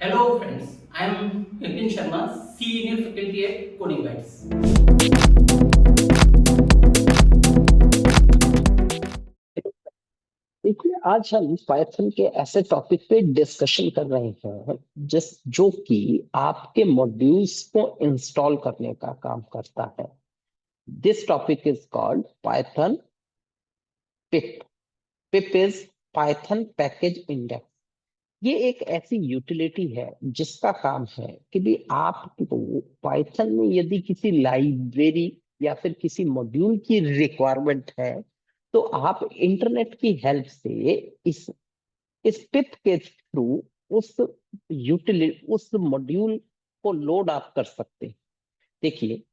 Hello friends, I am Nitin Sharma, Senior Faculty at Coding Bytes. देखिए, आज हम Python के ऐसे टॉपिक पे डिस्कशन कर रहे हैं जिस जो कि आपके मॉड्यूल्स को इंस्टॉल करने का काम करता है। This topic is called Python pip. Pip is Python package index. ये एक ऐसी यूटिलिटी है जिसका काम है कि भी आपको पाइथन में यदि किसी लाइब्रेरी या फिर किसी मॉड्यूल की रिक्वायरमेंट है, तो आप इंटरनेट की हेल्प से इस पिप के थ्रू उस यूटिलिटी उस मॉड्यूल को लोड आप कर सकते हैं। देखिए,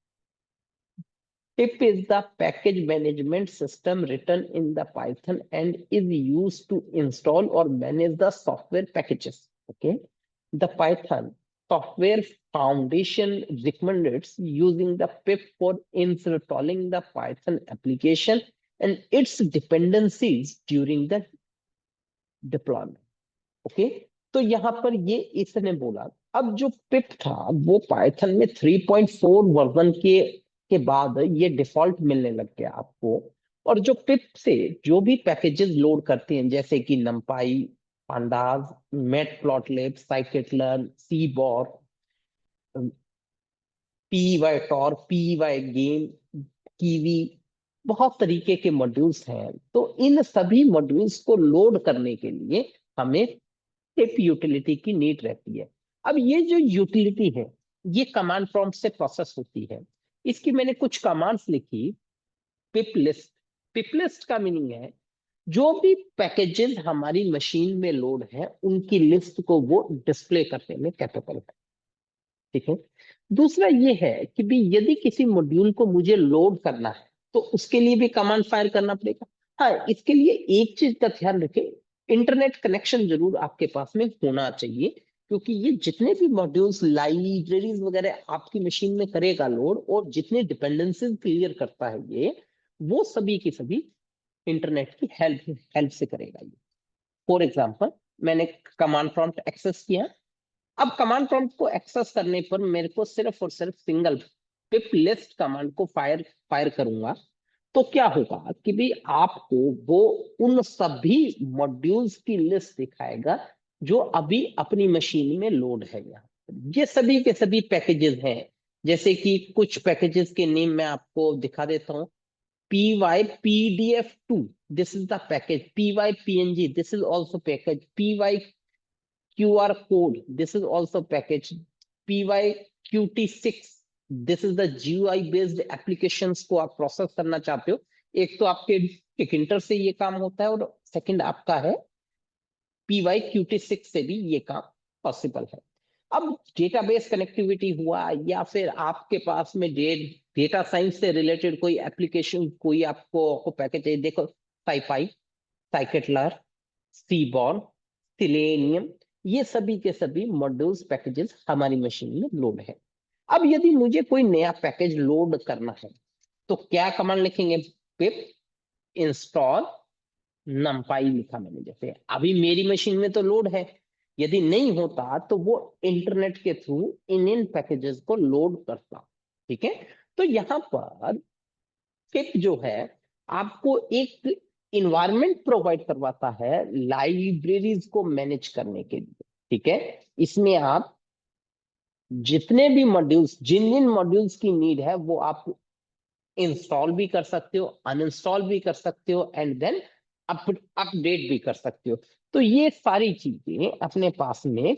pip is the package management system written in the Python and is used to install or manage the software packages. Okay, the Python software foundation recommends using the pip for installing the Python application and its dependencies during the deployment. Okay, तो यहाँ पर ये इसने बोला, अब जो पिप था वो पाइथन में 3.4 वर्जन के बाद ये डिफॉल्ट मिलने लग गया आपको। और जो पिप से जो भी पैकेजेस लोड करते हैं जैसे कि NumPy, pandas, Matplotlib, scikit learn, Seaborn, PyTorch, Pygame, Kivy, बहुत तरीके के मॉड्यूल्स हैं। तो इन सभी मॉड्यूल्स को लोड करने के लिए हमें पिप यूटिलिटी की नीड रहती है। अब ये जो यूटिलिटी है ये कमांड प्रॉम्प्ट से प्रोसेस होती है। इसकी मैंने कुछ कमांड्स लिखी। पिप लिस्ट। पिप लिस्ट का मीनिंग है जो भी पैकेजेस हमारी मशीन में लोड है उनकी लिस्ट को वो डिस्प्ले करने में कैपेबल है। ठीक है। दूसरा ये है कि भी यदि किसी मॉड्यूल को मुझे लोड करना है तो उसके लिए भी कमांड फायर करना पड़ेगा। हाँ, इसके लिए एक चीज का ध्यान रखें, इंटरनेट कनेक्शन जरूर आपके पास में होना चाहिए, क्योंकि ये जितने भी मॉड्यूल्स लाइब्रेरीज वगैरह आपकी मशीन में करेगा लोड और जितने डिपेंडेंसीज क्लियर करता है ये, वो सभी की सभी इंटरनेट की हेल्प हेल्प से करेगा ये। फॉर एग्जाम्पल, मैंने कमांड प्रॉम्प्ट एक्सेस किया। अब कमांड प्रॉम्प्ट को एक्सेस करने पर मेरे को सिर्फ और सिर्फ सिंगल पिप लिस्ट कमांड को फायर फायर करूंगा तो क्या होगा कि भी आपको वो उन सभी मॉड्यूल्स की लिस्ट दिखाएगा जो अभी अपनी मशीन में लोड है। यहाँ ये सभी के सभी पैकेजेस हैं। जैसे कि कुछ पैकेजेस के नेम मैं आपको दिखा देता हूँ। PyPDF2, this is the package. PyPNG, this is also package. QR code, this is also package. PyQt6, this is the GUI based applications को आप प्रोसेस करना चाहते हो। एक तो आपके टिकिंटर से ये काम होता है और सेकंड आपका है PyQt6 से भी ये काम पॉसिबल है। अब डेटाबेस कनेक्टिविटी हुआ या फिर आपके पास में डेटा साइंस से रिलेटेड कोई एप्लीकेशन, कोई आपको पैकेज है, देखो साइपाई, साइकेटलर, सीबॉर्न, सिलेनियम, ये सभी के सभी मॉड्यूल्स पैकेजेस हमारी मशीन में लोड है। अब यदि मुझे कोई नया पैकेज लोड करना है तो क्या कमांड लिखेंगे? पिप इंस्टॉल नमपाई लिखा मैंने। जैसे अभी मेरी मशीन में तो लोड है, यदि नहीं होता तो वो इंटरनेट के थ्रू इन पैकेजेस को लोड करता। ठीक है। तो यहाँ पर पिप जो है आपको एक इन्वायरमेंट प्रोवाइड करवाता है लाइब्रेरीज को मैनेज करने के लिए। ठीक है। इसमें आप जितने भी मॉड्यूल्स, जिन जिन मॉड्यूल्स की नीड है वो आप इंस्टॉल भी कर सकते हो, अनइंस्टॉल भी कर सकते हो एंड देन अपडेट भी कर सकते हो। तो ये सारी चीजें अपने पास में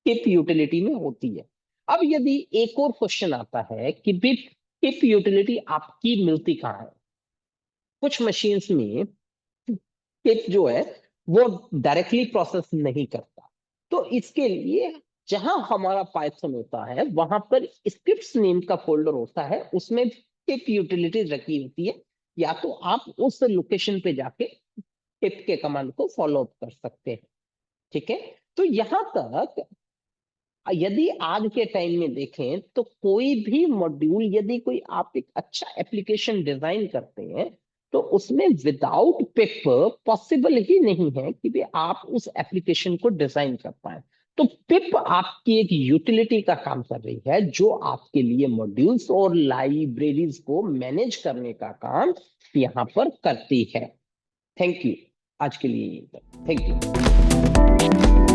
पिप यूटिलिटी में होती है। अब यदि एक और क्वेश्चन आता है कि पिप यूटिलिटी आपकी मिलती कहाँ है? कुछ मशीन्स में पिप जो है वो डायरेक्टली प्रोसेस नहीं करता। तो इसके लिए जहां हमारा पाइथन होता है वहां पर स्क्रिप्ट्स नेम का फोल्डर होता है, उसमें पिप यूटिलिटीज रखी होती है। या तो आप उस लोकेशन पे जाके पिप के कमांड को फॉलो अप कर सकते हैं। ठीक है। तो यहां तक यदि आज के टाइम में देखें तो कोई भी मॉड्यूल, यदि कोई आप एक अच्छा एप्लीकेशन डिजाइन करते हैं तो उसमें विदाउट पिप पॉसिबल ही नहीं है कि भी आप उस एप्लीकेशन को डिजाइन कर पाए। तो पिप आपकी एक यूटिलिटी का काम कर रही है, जो आपके लिए मॉड्यूल्स और लाइब्रेरीज को मैनेज करने का काम यहाँ पर करती है। Thank you. आज के लिए थैंक यू।